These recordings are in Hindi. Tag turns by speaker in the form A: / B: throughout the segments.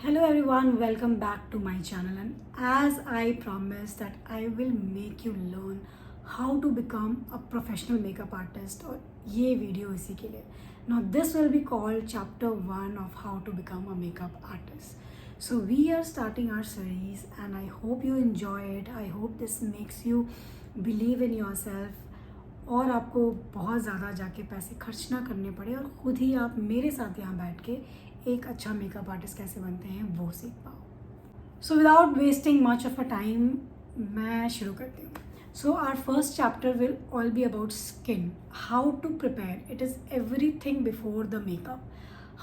A: Hello everyone, welcome back to my channel, and as I promised that I will make you learn how to become a professional makeup artist और ये वीडियो इसी के लिए. Now this will be called chapter 1 of how to become a makeup artist. So we are starting our series and I hope you enjoy it. I hope this makes you believe in yourself और आपको बहुत ज़्यादा जाके पैसे खर्च ना करने पड़े और ख़ुद ही आप मेरे साथ यहाँ बैठ के एक अच्छा मेकअप आर्टिस्ट कैसे बनते हैं वो सीख पाओ. So without wasting much of a time मैं शुरू करती हूँ. So our first chapter will all be about skin, how to prepare. It is everything before the makeup.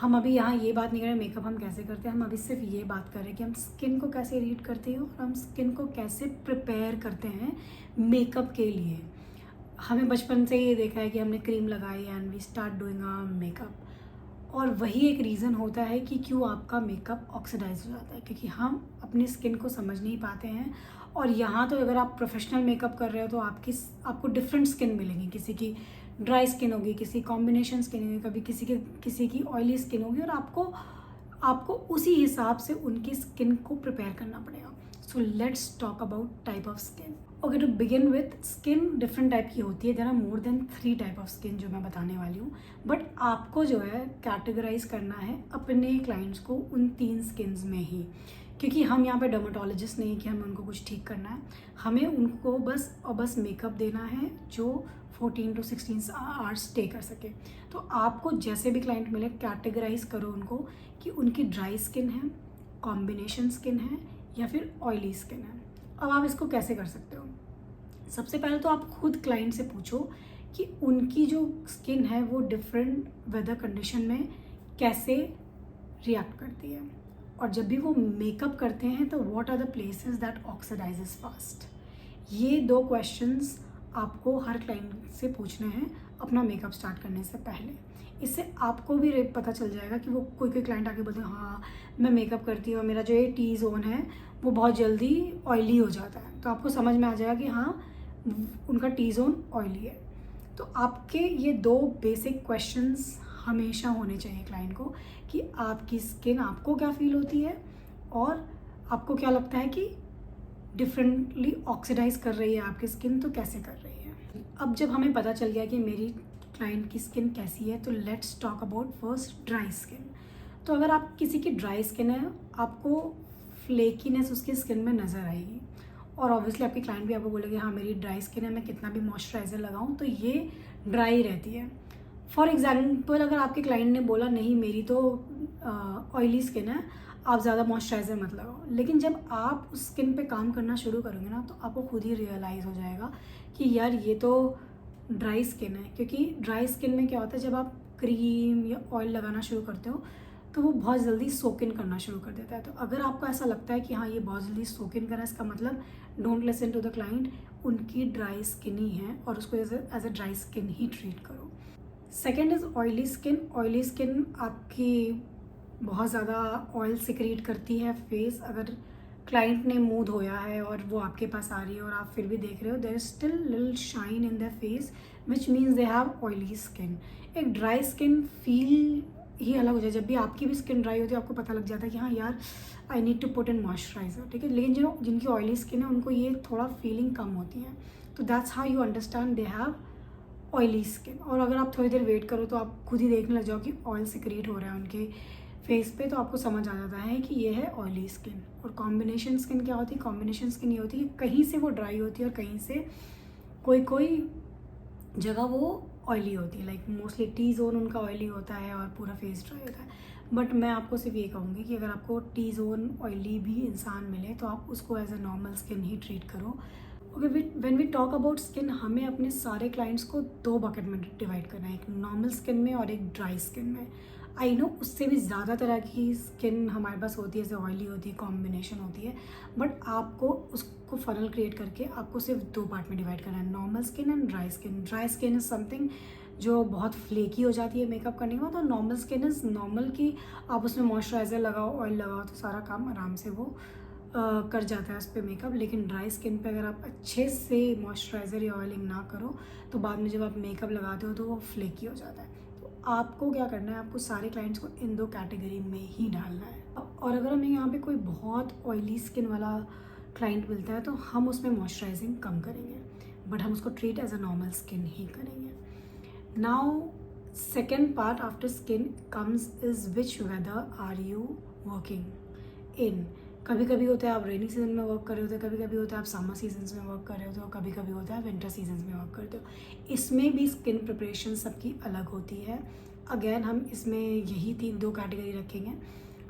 A: हम अभी यहाँ ये बात नहीं कर रहे मेकअप हम कैसे करते हैं, हम अभी सिर्फ ये बात कर रहे हैं कि हम स्किन को कैसे रीड करते हैं और हम स्किन को कैसे प्रिपेयर करते हैं मेकअप के लिए. हमें बचपन से ये देखा है कि हमने क्रीम लगाई and we start doing a makeup, और वही एक रीज़न होता है कि क्यों आपका मेकअप ऑक्सीडाइज हो जाता है, क्योंकि हम अपनी स्किन को समझ नहीं पाते हैं. और यहाँ तो अगर आप प्रोफेशनल मेकअप कर रहे हो तो आपको डिफरेंट स्किन मिलेंगी. किसी की ड्राई स्किन होगी, किसी कॉम्बिनेशन स्किन होगी, कभी किसी की ऑयली स्किन होगी, और आपको उसी हिसाब से उनकी स्किन को प्रिपेयर करना पड़ेगा. So let's talk about type of skin. Okay, to begin with skin different type की होती है. There are more than 3 type of skin जो मैं बताने वाली हूँ, बट आपको जो है कैटेगराइज करना है अपने क्लाइंट्स को उन 3 स्किन्स में ही, क्योंकि हम यहाँ पे डर्माटोलॉजिस्ट नहीं कि हमें उनको कुछ ठीक करना है. हमें उनको बस मेकअप देना है जो 14 to 16 आवर्स स्टे कर सके. तो आपको जैसे भी क्लाइंट मिले कैटेगराइज करो उनको कि उनकी ड्राई स्किन है, कॉम्बिनेशन स्किन है या फिर ऑयली स्किन है. अब आप इसको कैसे कर सकते हो? सबसे पहले तो आप खुद क्लाइंट से पूछो कि उनकी जो स्किन है वो डिफरेंट वेदर कंडीशन में कैसे रिएक्ट करती है, और जब भी वो मेकअप करते हैं तो what are the places that oxidizes fast. ये 2 क्वेश्चंस आपको हर क्लाइंट से पूछने हैं अपना मेकअप स्टार्ट करने से पहले. इससे आपको भी पता चल जाएगा कि वो कोई क्लाइंट आके बोलते हैं हाँ मैं मेकअप करती हूँ, मेरा जो ये टी जोन है वो बहुत जल्दी ऑयली हो जाता है, तो आपको समझ में आ जाएगा कि हाँ उनका टी जोन ऑयली है. तो आपके ये 2 बेसिक क्वेश्चंस हमेशा होने चाहिए क्लाइंट को कि आपकी स्किन आपको क्या फील होती है और आपको क्या लगता है कि डिफरेंटली ऑक्सीडाइज कर रही है आपकी स्किन, तो कैसे कर रही है. अब जब हमें पता चल गया कि मेरी क्लाइंट की स्किन कैसी है, तो let's talk about first dry skin. तो अगर आप किसी की ड्राई स्किन है आपको फ्लेकीनेस उसकी स्किन में नज़र आएगी, और ऑब्वियसली आपकी क्लाइंट भी आपको बोलेगी हाँ मेरी ड्राई स्किन है, मैं कितना भी मॉइस्चराइज़र लगाऊं तो ये ड्राई रहती है. फॉर एग्जाम्पल अगर आपके क्लाइंट ने बोला नहीं मेरी तो ऑयली स्किन है, आप ज़्यादा मॉइस्चराइज़र मत लगाओ, लेकिन जब आप उस स्किन पे काम करना शुरू करोगे ना तो आपको खुद ही रियलाइज़ हो जाएगा कि यार ये तो ड्राई स्किन है. क्योंकि ड्राई स्किन में क्या होता है, जब आप क्रीम या ऑयल लगाना शुरू करते हो तो वो बहुत जल्दी सोक इन करना शुरू कर देता है. तो अगर आपको ऐसा लगता है कि हाँ ये बहुत जल्दी सोक इन कर रहा है, इसका मतलब don't listen to the client, उनकी ड्राई स्किन ही है और उसको एज अ ड्राई स्किन ही ट्रीट करो. Second is oily skin. Oily skin आपकी बहुत ज़्यादा ऑयल सिक्रीट करती है फेस. अगर क्लाइंट ने मुंह धोया है और वो आपके पास आ रही है और आप फिर भी देख रहे हो there is still little shine in their face which means they have oily skin. एक ड्राई स्किन फील ही अलग हो जाए. जब भी आपकी भी स्किन ड्राई होती है आपको पता लग जाता है कि हाँ यार I need to put in moisturizer, ठीक है. लेकिन जिनकी ऑयली स्किन है उनको ये थोड़ा फीलिंग कम होती है. तो that's how you understand they have oily skin. और अगर आप थोड़ी देर वेट करो तो आप खुद ही देखने लग जाओ कि ऑयल सिक्रीट हो रहा है उनके फेस पे, तो आपको समझ आ जाता है कि ये है ऑयली स्किन. और कॉम्बिनेशन स्किन क्या होती है? कॉम्बिनेशन स्किन ये होती है कहीं से वो ड्राई होती है और कहीं से कोई जगह वो ऑयली होती है. लाइक मोस्टली टी जोन उनका ऑयली होता है और पूरा फेस ड्राई होता है. बट मैं आपको सिर्फ ये कहूँगी कि अगर आपको टी जोन ऑयली भी इंसान मिले तो आप उसको एज अ नॉर्मल स्किन ही ट्रीट करो. Okay, when we talk about skin हमें अपने सारे क्लाइंट्स को 2 बकेट में डिवाइड करना है, एक नॉर्मल स्किन में और एक ड्राई स्किन में. आई नो उससे भी ज़्यादा तरह की स्किन हमारे पास होती है, जैसे ऑयली होती है, कॉम्बिनेशन होती है, बट आपको उसको फनल क्रिएट करके आपको सिर्फ 2 पार्ट में डिवाइड करना है, normal skin and dry skin. Dry skin is something जो बहुत फ्लेकी हो जाती है मेकअप करने के बाद, और नॉर्मल स्किन इज़ नॉर्मल कि आप उसमें मॉइस्चराइज़र लगाओ, ऑयल लगाओ तो सारा काम आराम से वो कर जाता है उस पर मेकअप. लेकिन ड्राई स्किन पे अगर आप अच्छे से मॉइस्चराइज़र या ऑयलिंग ना करो तो बाद में जब आप मेकअप लगाते हो तो वो फ्लेकी हो जाता है. तो आपको क्या करना है, आपको सारे क्लाइंट्स को इन 2 कैटेगरी में ही डालना है. और अगर हमें यहाँ पे कोई बहुत ऑयली स्किन वाला क्लाइंट मिलता है तो हम उसमें मॉइस्चराइजिंग कम करेंगे, बट हम उसको treat as a normal skin ही करेंगे। Now second part after skin comes is which weather are you working in. कभी कभी होता है आप रेनी सीजन में वर्क कर रहे होते हो, कभी कभी होता है आप समर सीजन्स में वर्क कर रहे होते हो, कभी कभी होता है विंटर सीजन्स में वर्क करते हो। इसमें भी स्किन प्रिपरेशन सबकी अलग होती है। अगेन हम इसमें यही 2 कैटेगरी रखेंगे,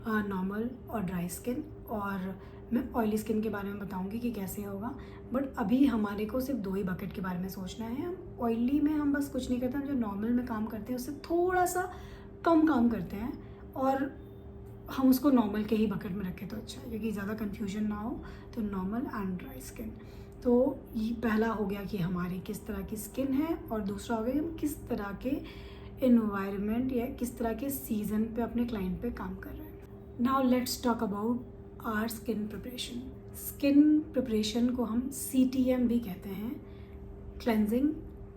A: नॉर्मल और ड्राई स्किन, और मैं ऑयली स्किन के बारे में बताऊंगी कि कैसे होगा। बट अभी हमारे को सिर्फ 2 ही बकेट के बारे में सोचना है। हम ऑयली में हम बस कुछ नहीं करते, हम जो नॉर्मल में काम करते हैं उससे थोड़ा सा कम काम करते हैं, और हम उसको नॉर्मल के ही बकेट में रखें तो अच्छा है, क्योंकि ज़्यादा कन्फ्यूजन ना हो। तो नॉर्मल एंड ड्राई स्किन, तो ये पहला हो गया कि हमारी किस तरह की स्किन है, और दूसरा हो गया कि हम किस तरह के इन्वायरमेंट या किस तरह के सीज़न पे अपने क्लाइंट पे काम कर रहे हैं। Now let's talk about our skin preparation. Skin preparation को हम CTM भी कहते हैं, क्लेंजिंग,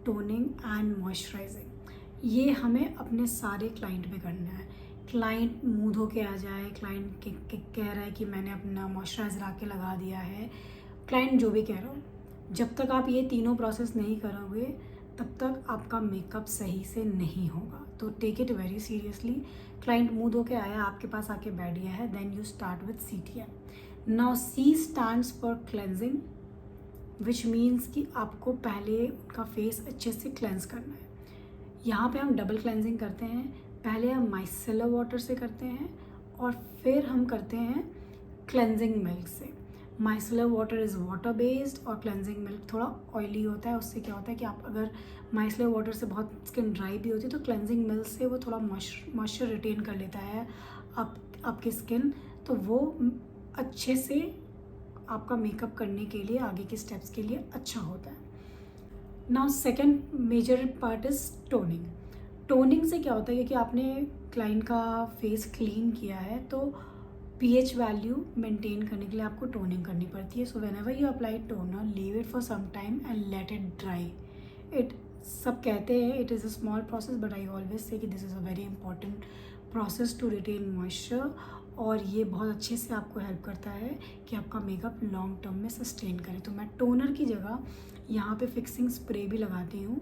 A: टोनिंग एंड मॉइस्चराइजिंग। ये हमें अपने सारे क्लाइंट पे करना है। क्लाइंट मुँह धो के आ जाए, क्लाइंट कह रहा है कि मैंने अपना मॉइस्चराइज़र आके लगा दिया है, क्लाइंट जो भी कह रहा हो, जब तक आप ये तीनों प्रोसेस नहीं करोगे तब तक आपका मेकअप सही से नहीं होगा। तो take it very seriously. Client मुँह धो के आया, आपके पास आके बैठ गया है, then you start with CTM। Now C stands for cleansing, which means कि आपको पहले उनका फेस अच्छे से क्लेंस करना है। यहाँ पे हम डबल क्लेंजिंग करते हैं। पहले हम माइसेलर वाटर से करते हैं और फिर हम करते हैं क्लेंजिंग मिल्क से। Micellar water is water based और क्लेंजिंग मिल्क थोड़ा ऑयली होता है। उससे क्या होता है कि आप अगर माइसेलर वाटर से बहुत स्किन ड्राई भी होती है तो क्लेंजिंग मिल्क से वो थोड़ा मॉइस्चर रिटेन कर लेता है आपकी स्किन, तो वो अच्छे से आपका मेकअप करने के लिए, आगे के स्टेप्स के लिए अच्छा होता है। Now second major part is toning. Toning से क्या होता है कि आपने क्लाइंट का फेस क्लीन किया है तो pH वैल्यू मेंटेन करने के लिए आपको टोनिंग करनी पड़ती है। So whenever you apply toner, leave it for some time and let it dry. It सब कहते हैं it is a small process, but I always say कि this is a very important process to retain moisture, और ये बहुत अच्छे से आपको हेल्प करता है कि आपका मेकअप लॉन्ग टर्म में सस्टेन करे। तो मैं टोनर की जगह यहाँ पे फिक्सिंग स्प्रे भी लगाती हूँ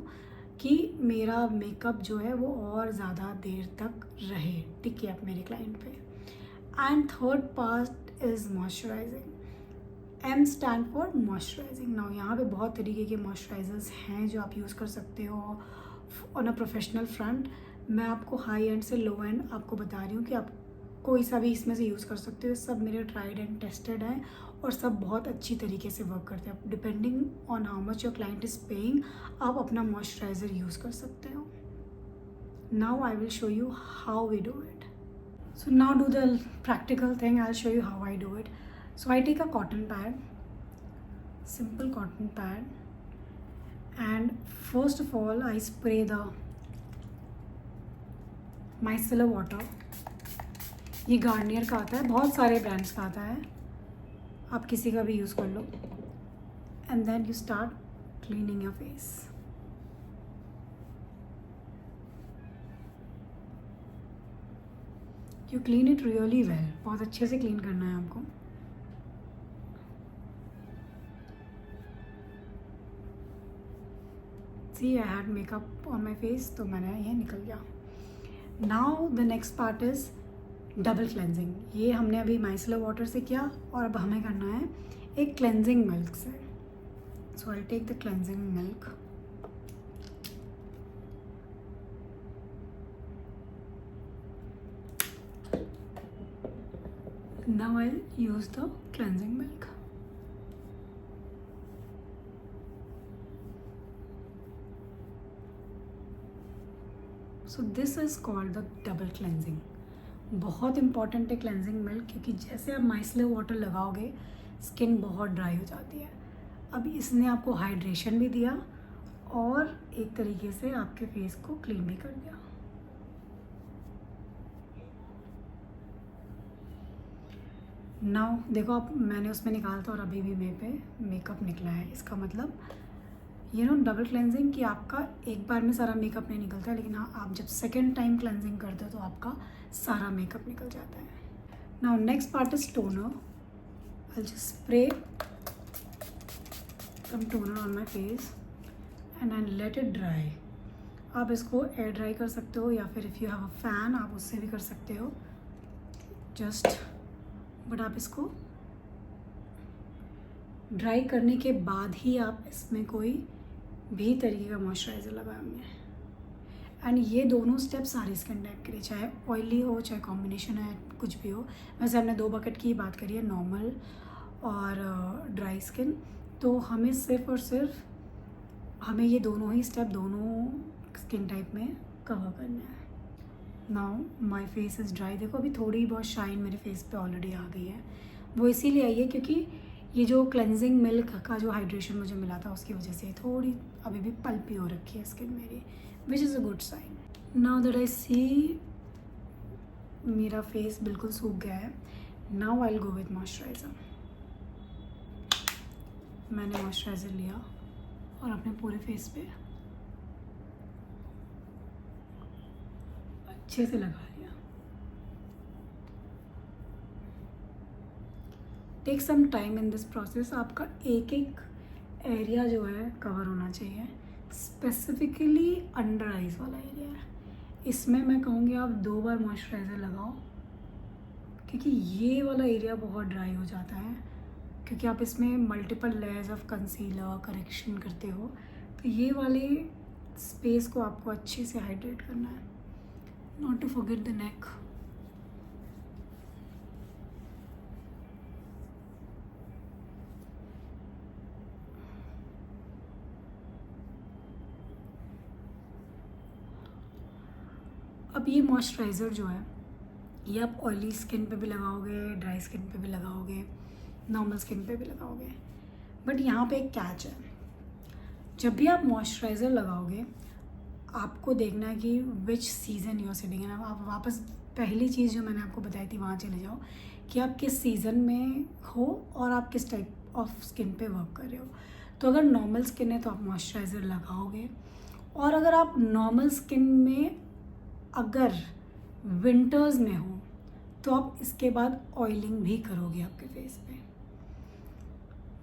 A: कि मेरा मेकअप जो है वो और ज़्यादा देर तक रहे, टिके आप मेरे क्लाइंट पे। And third part is moisturising. M stand for moisturising. Now यहाँ पे बहुत तरीके के मॉइस्चराइजर्स हैं जो आप यूज़ कर सकते हो ऑन अ प्रोफेशनल फ्रंट। मैं आपको हाई एंड से लो एंड आपको बता रही हूँ कि आप कोई सा भी इसमें से यूज़ कर सकते हो। सब मेरे ट्राइड एंड टेस्टेड हैं और सब बहुत अच्छी तरीके से वर्क करते हैं। Depending on how much your client is paying, आप अपना मॉइस्चराइज़र यूज़ कर सकते हो। Now I will show you how we do it. So now do the practical thing. I'll show you how I do it. So I take a cotton pad, simple cotton pad, and first of all I spray the micellar water. ये गार्नियर का आता है, बहुत सारे ब्रांड्स का आता है, आप किसी का भी यूज़ कर लो। And then you start cleaning your face. You clean it really well. बहुत अच्छे से क्लीन करना है आपको। See, I had makeup on my face, तो मैंने ये निकल गया। Now the next part is double cleansing. ये हमने अभी माइसेलर वाटर से किया और अब हमें करना है एक क्लेंजिंग मिल्क से। So I'll take the cleansing milk. Now I'll use the cleansing milk. So this is called the double cleansing. बहुत इम्पॉर्टेंट है क्लेंजिंग मिल्क, क्योंकि जैसे आप माइसेलर वाटर लगाओगे स्किन बहुत ड्राई हो जाती है। अब इसने आपको हाइड्रेशन भी दिया और एक तरीके से आपके फेस को क्लीन भी कर दिया। नाउ देखो आप, मैंने उसमें निकाला था और अभी भी मेरे पे मेकअप निकला है। इसका मतलब डबल क्लेंजिंग कि आपका एक बार में सारा मेकअप नहीं निकलता है, लेकिन हाँ आप जब सेकेंड टाइम क्लेंजिंग करते हो तो आपका सारा मेकअप निकल जाता है। Now next part is toner. I'll just spray some toner on my face and then let it dry. आप इसको एयर ड्राई कर सकते हो या फिर if you have a fan आप उससे भी कर सकते हो जस्ट, बट आप इसको ड्राई करने के बाद ही आप इसमें कोई भी तरीके का मॉइस्चराइज़र लगाएंगे। एंड ये दोनों स्टेप सारी स्किन टाइप के लिए, चाहे ऑयली हो चाहे कॉम्बिनेशन है कुछ भी हो। वैसे हमने 2 बकेट की बात करी है, नॉर्मल और ड्राई स्किन, तो हमें सिर्फ और सिर्फ हमें ये दोनों ही स्टेप दोनों स्किन टाइप में कवर करना है। Now my face is dry. देखो अभी थोड़ी बहुत शाइन मेरे फेस पे ऑलरेडी आ गई है। वो इसीलिए आई है क्योंकि ये जो क्लेंजिंग मिल्क का जो हाइड्रेशन मुझे मिला था उसकी वजह से थोड़ी अभी भी पल्पी हो रखी है स्किन मेरी, which is a good sign. Now that I see मेरा फेस बिल्कुल सूख गया है, now I will go with moisturiser. मैंने मॉइस्चराइज़र लिया और अपने पूरे फेस पे अच्छे से लगा लिया। Take some time in this process. आपका एक एक एरिया जो है कवर होना चाहिए, स्पेसिफिकली अंडर आइज़ वाला एरिया है। इसमें मैं कहूँगी आप 2 बार मॉइस्चराइज़र लगाओ क्योंकि ये वाला एरिया बहुत ड्राई हो जाता है, क्योंकि आप इसमें multiple layers of concealer correction करते हो, तो ये वाले स्पेस को आपको अच्छे से हाइड्रेट करना है। Not to forget the neck. अब ये मॉइस्चराइज़र जो है ये आप ऑयली स्किन पे भी लगाओगे, ड्राई स्किन पे भी लगाओगे, नॉर्मल स्किन पे भी लगाओगे, बट यहाँ पे एक कैच है। जब भी आप मॉइस्चराइज़र लगाओगे आपको देखना है कि which season you are sitting in. आप वापस पहली चीज़ जो मैंने आपको बताई थी वहाँ चले जाओ कि आप किस सीज़न में हो और आप किस टाइप ऑफ स्किन पे वर्क कर रहे हो। तो अगर नॉर्मल स्किन है तो आप मॉइस्चराइज़र लगाओगे, और अगर आप नॉर्मल स्किन में अगर विंटर्स में हो तो आप इसके बाद ऑयलिंग भी करोगे आपके फेस पे।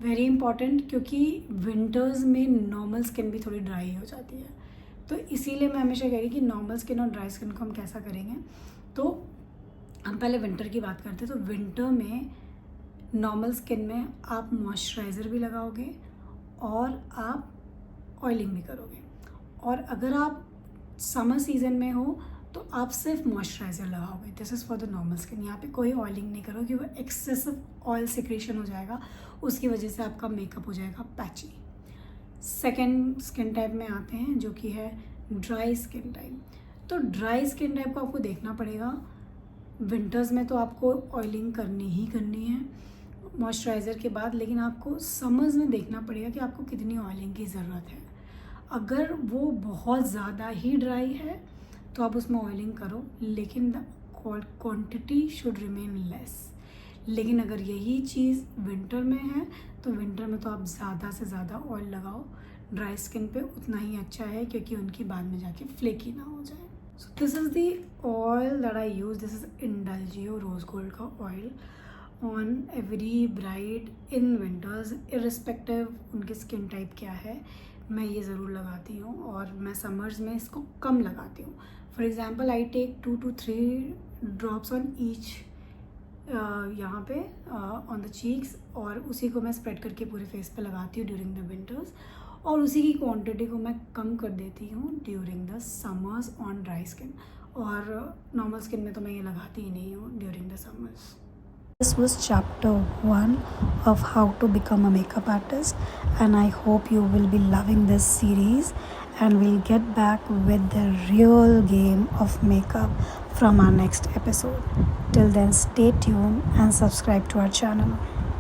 A: वेरी इंपॉर्टेंट, क्योंकि विंटर्स में नॉर्मल स्किन भी थोड़ी ड्राई हो जाती है, तो इसीलिए मैं हमेशा कह रही कि नॉर्मल स्किन और ड्राई स्किन को हम कैसा करेंगे। तो हम पहले विंटर की बात करते हैं, तो विंटर में नॉर्मल स्किन में आप मॉइस्चराइज़र भी लगाओगे और आप ऑयलिंग भी करोगे। और अगर आप समर सीज़न में हो तो आप सिर्फ मॉइस्चराइज़र लगाओगे। This is for the normal skin. यहाँ पे कोई ऑयलिंग नहीं करोगे, वो एक्सेसिव ऑयल सिक्रेशन हो जाएगा, उसकी वजह से आपका मेकअप हो जाएगा पैची। सेकेंड स्किन टाइप में आते हैं जो कि है ड्राई स्किन टाइप। तो ड्राई स्किन टाइप को आपको देखना पड़ेगा, विंटर्स में तो आपको ऑयलिंग करनी ही करनी है मॉइस्चराइज़र के बाद, लेकिन आपको समर्स में देखना पड़ेगा कि आपको कितनी ऑयलिंग की ज़रूरत है। अगर वो बहुत ज़्यादा ही ड्राई है तो आप उसमें ऑयलिंग करो, लेकिन the quantity should remain less. लेकिन अगर यही चीज़ विंटर में है तो विंटर में तो आप ज़्यादा से ज़्यादा ऑयल लगाओ। ड्राई स्किन पे उतना ही अच्छा है क्योंकि उनकी बाद में जाके फ्लेकी ना हो जाए। So this is the oil that I use. This is Indulgeo rose gold का oil on every bride in winters, irrespective उनकी स्किन टाइप क्या है, मैं ये ज़रूर लगाती हूँ। और मैं समर्स में इसको कम लगाती हूँ। For example I take 2 to 3 drops on each यहाँ पे ऑन द चीक्स, और उसी को मैं स्प्रेड करके पूरे फेस पे लगाती हूँ ड्यूरिंग द विंटर्स, और उसी की क्वांटिटी को मैं कम कर देती हूँ during the summers on dry skin. और नॉर्मल स्किन में तो मैं ये लगाती ही नहीं हूँ during the summers. This was chapter 1 of how to become a makeup artist, and I hope you will be loving this series, and we'll get back with the real game of makeup from our next episode. Till then, stay tuned and subscribe to our channel.